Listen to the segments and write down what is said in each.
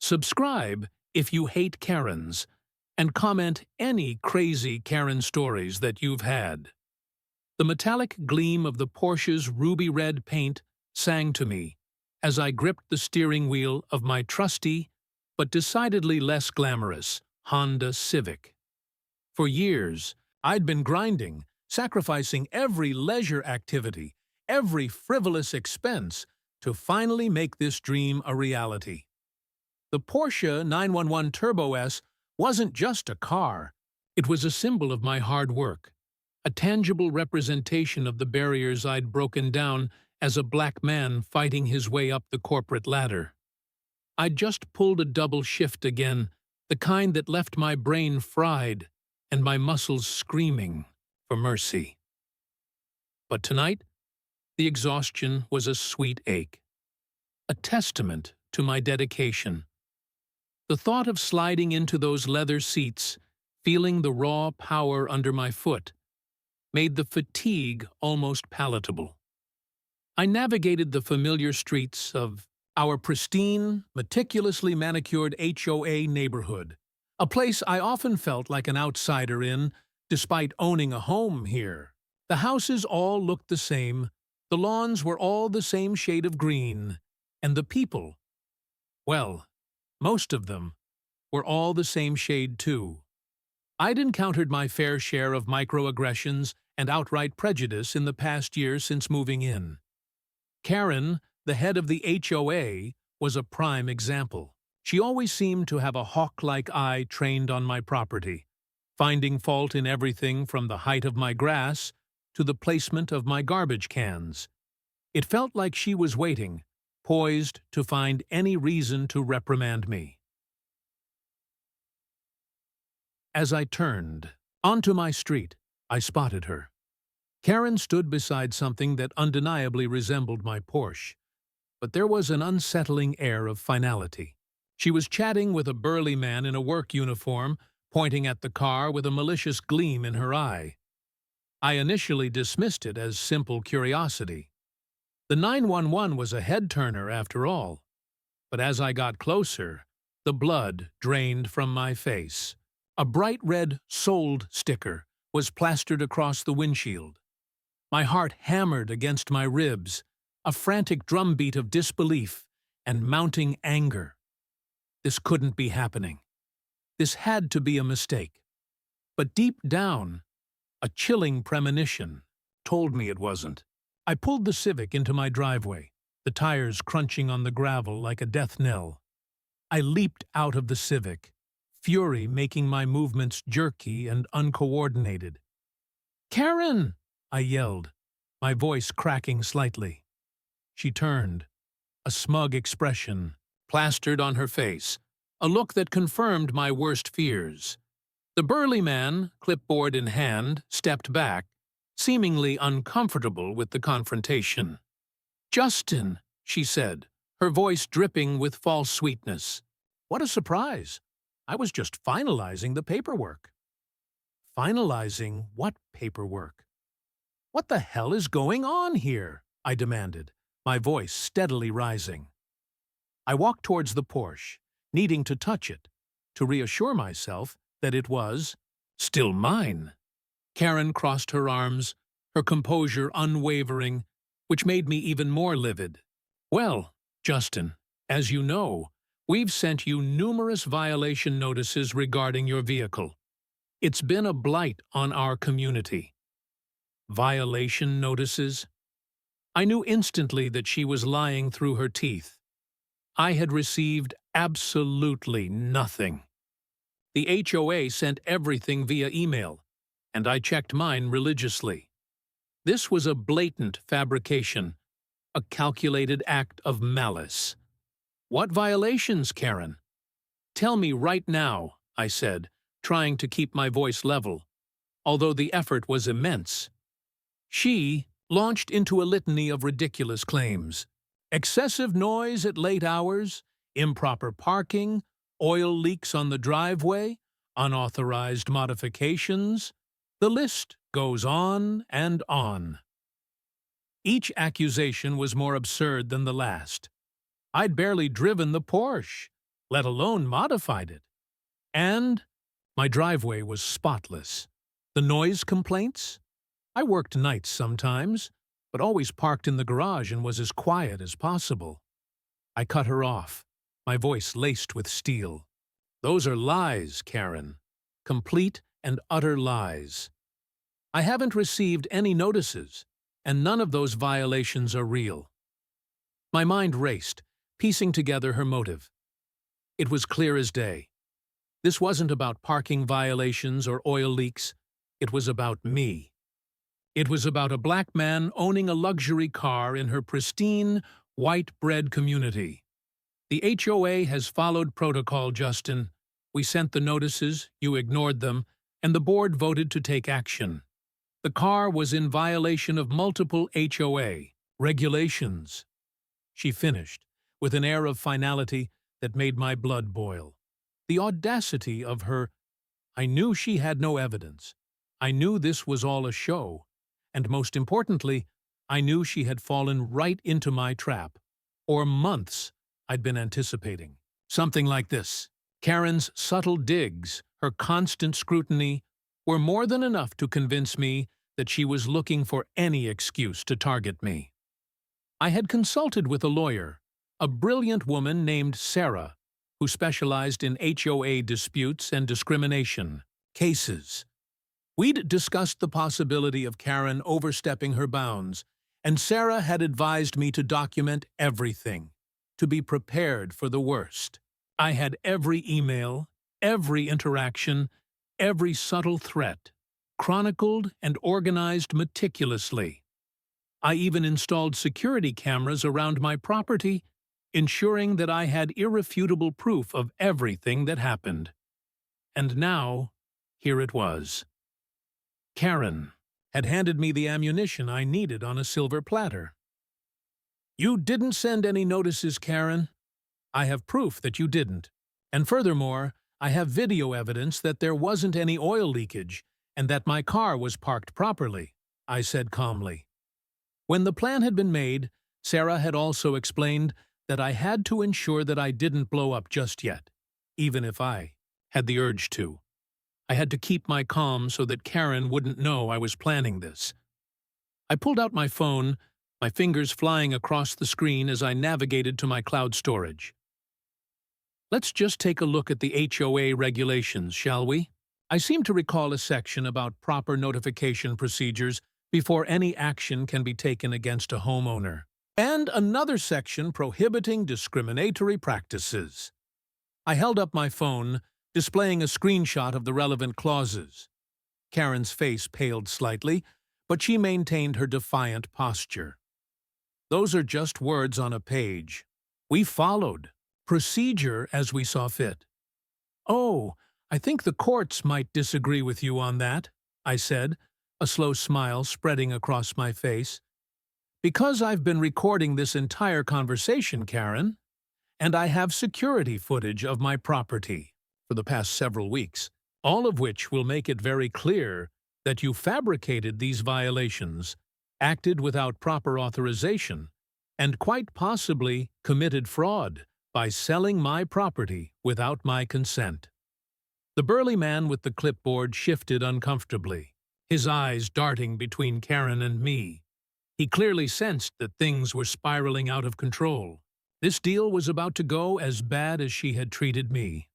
Subscribe if you hate Karens, and comment any crazy Karen stories that you've had. The metallic gleam of the Porsche's ruby red paint sang to me as I gripped the steering wheel of my trusty, but decidedly less glamorous, Honda Civic. For years, I'd been grinding, sacrificing every leisure activity, every frivolous expense, to finally make this dream a reality. The Porsche 911 Turbo S wasn't just a car, it was a symbol of my hard work, a tangible representation of the barriers I'd broken down as a black man fighting his way up the corporate ladder. I'd just pulled a double shift again, the kind that left my brain fried and my muscles screaming for mercy. But tonight, the exhaustion was a sweet ache, a testament to my dedication. The thought of sliding into those leather seats, feeling the raw power under my foot, made the fatigue almost palatable. I navigated the familiar streets of our pristine, meticulously manicured HOA neighborhood, a place I often felt like an outsider in, despite owning a home here. The houses all looked the same, the lawns were all the same shade of green, and the people, well, most of them, were all the same shade too. I'd encountered my fair share of microaggressions and outright prejudice in the past year since moving in. Karen, the head of the HOA, was a prime example. She always seemed to have a hawk-like eye trained on my property, finding fault in everything from the height of my grass to the placement of my garbage cans. It felt like she was waiting, poised to find any reason to reprimand me. As I turned onto my street, I spotted her. Karen stood beside something that undeniably resembled my Porsche, but there was an unsettling air of finality. She was chatting with a burly man in a work uniform, pointing at the car with a malicious gleam in her eye. I initially dismissed it as simple curiosity. The 911 was a head-turner after all, but as I got closer, the blood drained from my face. A bright red "Sold" sticker was plastered across the windshield. My heart hammered against my ribs, a frantic drumbeat of disbelief and mounting anger. This couldn't be happening. This had to be a mistake. But deep down, a chilling premonition told me it wasn't. I pulled the Civic into my driveway, the tires crunching on the gravel like a death knell. I leaped out of the Civic, fury making my movements jerky and uncoordinated. "Karen!" I yelled, my voice cracking slightly. She turned, a smug expression plastered on her face, a look that confirmed my worst fears. The burly man, clipboard in hand, stepped back, seemingly uncomfortable with the confrontation. "Justin," she said, her voice dripping with false sweetness. What a surprise! I was just finalizing the paperwork. Finalizing what paperwork? "What the hell is going on here?" I demanded, my voice steadily rising. I walked towards the Porsche, needing to touch it, to reassure myself that it was still mine. Karen crossed her arms, her composure unwavering, which made me even more livid. "Well, Justin, as you know, we've sent you numerous violation notices regarding your vehicle. It's been a blight on our community." Violation notices? I knew instantly that she was lying through her teeth. I had received absolutely nothing. The HOA sent everything via email, and I checked mine religiously. This was a blatant fabrication, a calculated act of malice. "What violations, Karen?" "Tell me right now," I said, trying to keep my voice level, although the effort was immense. She launched into a litany of ridiculous claims. Excessive noise at late hours, improper parking, oil leaks on the driveway, unauthorized modifications. The list goes on and on. Each accusation was more absurd than the last. I'd barely driven the Porsche. let alone modified it. And my driveway was spotless. The noise complaints? I worked nights sometimes, but always parked in the garage and was as quiet as possible. I cut her off, my voice laced with steel. Those are lies, Karen. Complete and utter lies. I haven't received any notices, and none of those violations are real. My mind raced, piecing together her motive. It was clear as day. This wasn't about parking violations or oil leaks. It was about me. It was about a black man owning a luxury car in her pristine, white-bread community. The HOA has followed protocol, Justin. We sent the notices, you ignored them, and the board voted to take action. The car was in violation of multiple HOA regulations. She finished, with an air of finality that made my blood boil. The audacity of her. I knew she had no evidence. I knew this was all a show. And most importantly, I knew she had fallen right into my trap. Or months I'd been anticipating. Something like this. Karen's subtle digs, her constant scrutiny, were more than enough to convince me that she was looking for any excuse to target me. I had consulted with a lawyer, a brilliant woman named Sarah, who specialized in HOA disputes and discrimination cases. We'd discussed the possibility of Karen overstepping her bounds, and Sarah had advised me to document everything, to be prepared for the worst. I had every email, every interaction, every subtle threat, chronicled and organized meticulously. I even installed security cameras around my property, ensuring that I had irrefutable proof of everything that happened. And now, here it was. Karen had handed me the ammunition I needed on a silver platter. You didn't send any notices, Karen. I have proof that you didn't. And furthermore, I have video evidence that there wasn't any oil leakage and that my car was parked properly, I said calmly. When the plan had been made, Sarah had also explained that I had to ensure that I didn't blow up just yet, even if I had the urge to. I had to keep my calm so that Karen wouldn't know I was planning this. I pulled out my phone, my fingers flying across the screen as I navigated to my cloud storage. Let's just take a look at the HOA regulations, shall we? I seem to recall a section about proper notification procedures before any action can be taken against a homeowner, and another section prohibiting discriminatory practices. I held up my phone, displaying a screenshot of the relevant clauses. Karen's face paled slightly, but she maintained her defiant posture. Those are just words on a page. We followed procedure as we saw fit. Oh, I think the courts might disagree with you on that, I said, a slow smile spreading across my face. Because I've been recording this entire conversation, Karen, and I have security footage of my property for the past several weeks, all of which will make it very clear that you fabricated these violations, acted without proper authorization, and quite possibly committed fraud by selling my property without my consent. The burly man with the clipboard shifted uncomfortably, his eyes darting between Karen and me. He clearly sensed that things were spiraling out of control. This deal was about to go as bad as she had treated me.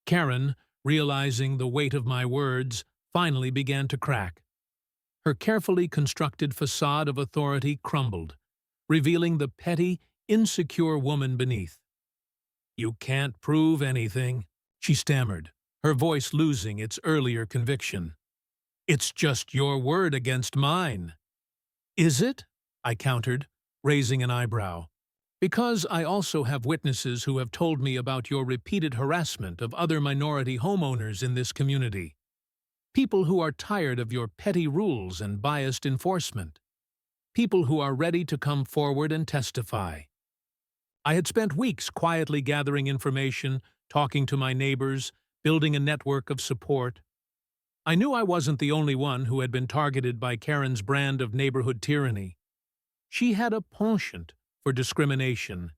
Karen, realizing the weight of my words, finally began to crack. Her carefully constructed facade of authority crumbled, revealing the petty, insecure woman beneath. You can't prove anything, she stammered, her voice losing its earlier conviction. It's just your word against mine. Is it? I countered, raising an eyebrow. Because I also have witnesses who have told me about your repeated harassment of other minority homeowners in this community. People who are tired of your petty rules and biased enforcement. People who are ready to come forward and testify. I had spent weeks quietly gathering information, talking to my neighbors, building a network of support. I knew I wasn't the only one who had been targeted by Karen's brand of neighborhood tyranny. She had a penchant for discrimination,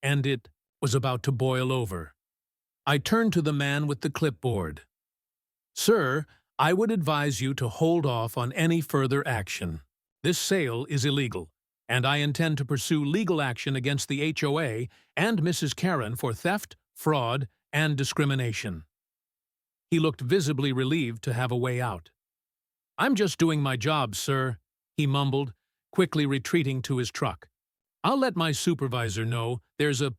and it was about to boil over. I turned to the man with the clipboard. "Sir, I would advise you to hold off on any further action. This sale is illegal, and I intend to pursue legal action against the HOA and Mrs. Karen for theft, fraud, and discrimination." He looked visibly relieved to have a way out. "I'm just doing my job, sir," he mumbled, quickly retreating to his truck. "I'll let my supervisor know there's a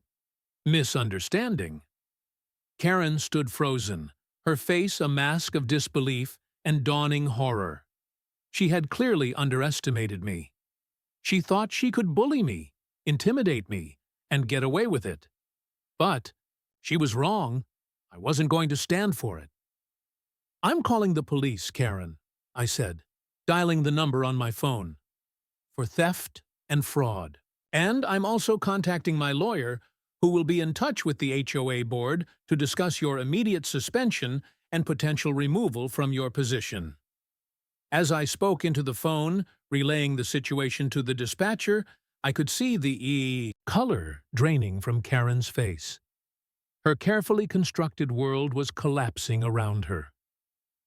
misunderstanding." Karen stood frozen, her face a mask of disbelief and dawning horror. She had clearly underestimated me. She thought she could bully me, intimidate me, and get away with it. But she was wrong. I wasn't going to stand for it. "I'm calling the police, Karen," I said, dialing the number on my phone, "for theft and fraud. And I'm also contacting my lawyer, who will be in touch with the HOA board to discuss your immediate suspension and potential removal from your position." As I spoke into the phone, relaying the situation to the dispatcher, I could see the color draining from Karen's face. Her carefully constructed world was collapsing around her.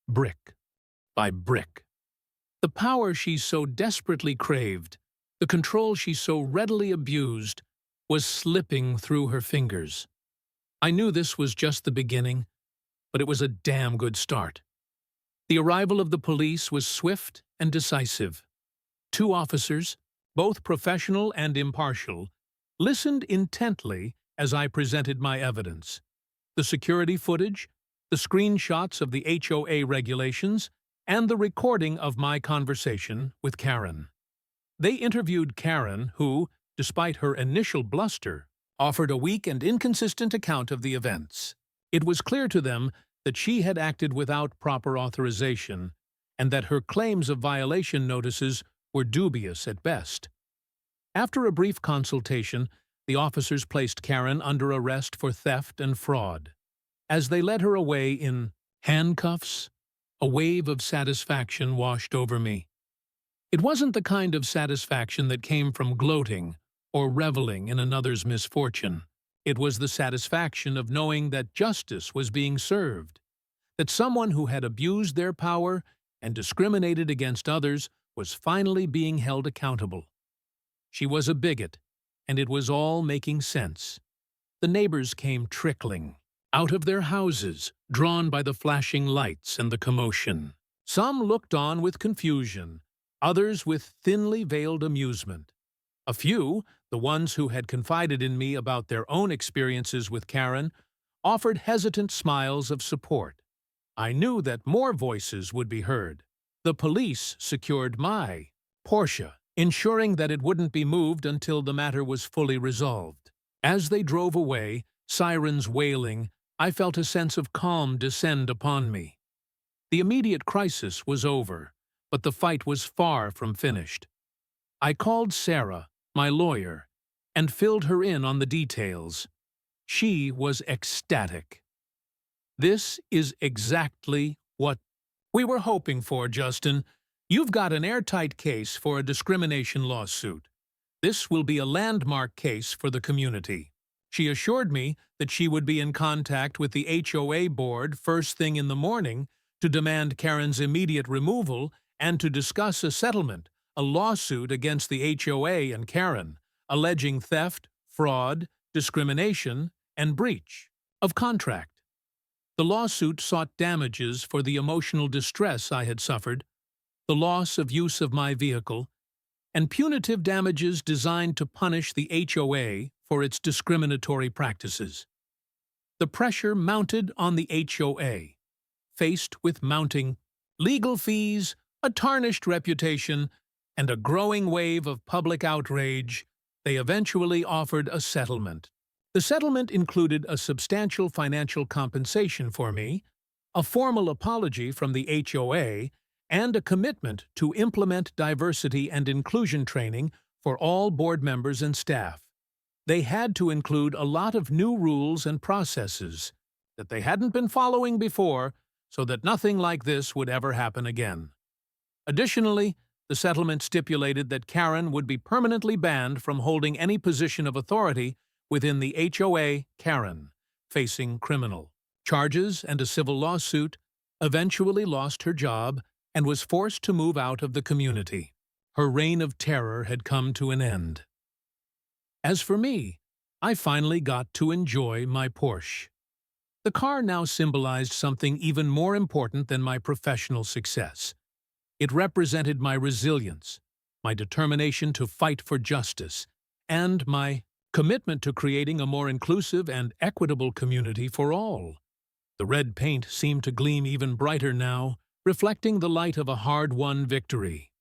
Brick by brick. The power she so desperately craved, the control she so readily abused, was slipping through her fingers. I knew this was just the beginning, but it was a damn good start. The arrival of the police was swift and decisive. 2 officers, both professional and impartial, listened intently as I presented my evidence. The security footage, the screenshots of the HOA regulations, and the recording of my conversation with Karen. They interviewed Karen, who, despite her initial bluster, offered a weak and inconsistent account of the events. It was clear to them that she had acted without proper authorization, and that her claims of violation notices were dubious at best. After a brief consultation, the officers placed Karen under arrest for theft and fraud. As they led her away in handcuffs, a wave of satisfaction washed over me. It wasn't the kind of satisfaction that came from gloating or reveling in another's misfortune. It was the satisfaction of knowing that justice was being served, that someone who had abused their power and discriminated against others was finally being held accountable. She was a bigot, and it was all making sense. The neighbors came trickling out of their houses, drawn by the flashing lights and the commotion. Some looked on with confusion, others with thinly veiled amusement. A few, the ones who had confided in me about their own experiences with Karen, offered hesitant smiles of support. I knew that more voices would be heard. The police secured my Porsche, ensuring that it wouldn't be moved until the matter was fully resolved. As they drove away, sirens wailing, I felt a sense of calm descend upon me. The immediate crisis was over, but the fight was far from finished. I called Sarah, my lawyer, and filled her in on the details. She was ecstatic. "This is exactly what we were hoping for, Justin. You've got an airtight case for a discrimination lawsuit. This will be a landmark case for the community." She assured me that she would be in contact with the HOA board first thing in the morning to demand Karen's immediate removal and to discuss a settlement, a lawsuit against the HOA and Karen, alleging theft, fraud, discrimination, and breach of contract. The lawsuit sought damages for the emotional distress I had suffered, the loss of use of my vehicle, and punitive damages designed to punish the HOA for its discriminatory practices. The pressure mounted on the HOA. Faced with mounting legal fees, a tarnished reputation, and a growing wave of public outrage, they eventually offered a settlement. The settlement included a substantial financial compensation for me, a formal apology from the HOA, and a commitment to implement diversity and inclusion training for all board members and staff. They had to include a lot of new rules and processes that they hadn't been following before, so that nothing like this would ever happen again. Additionally, the settlement stipulated that Karen would be permanently banned from holding any position of authority within the HOA, Karen, facing criminal charges and a civil lawsuit, eventually lost her job and was forced to move out of the community. Her reign of terror had come to an end. As for me, I finally got to enjoy my Porsche. The car now symbolized something even more important than my professional success. It represented my resilience, my determination to fight for justice, and my commitment to creating a more inclusive and equitable community for all. The red paint seemed to gleam even brighter now, reflecting the light of a hard-won victory.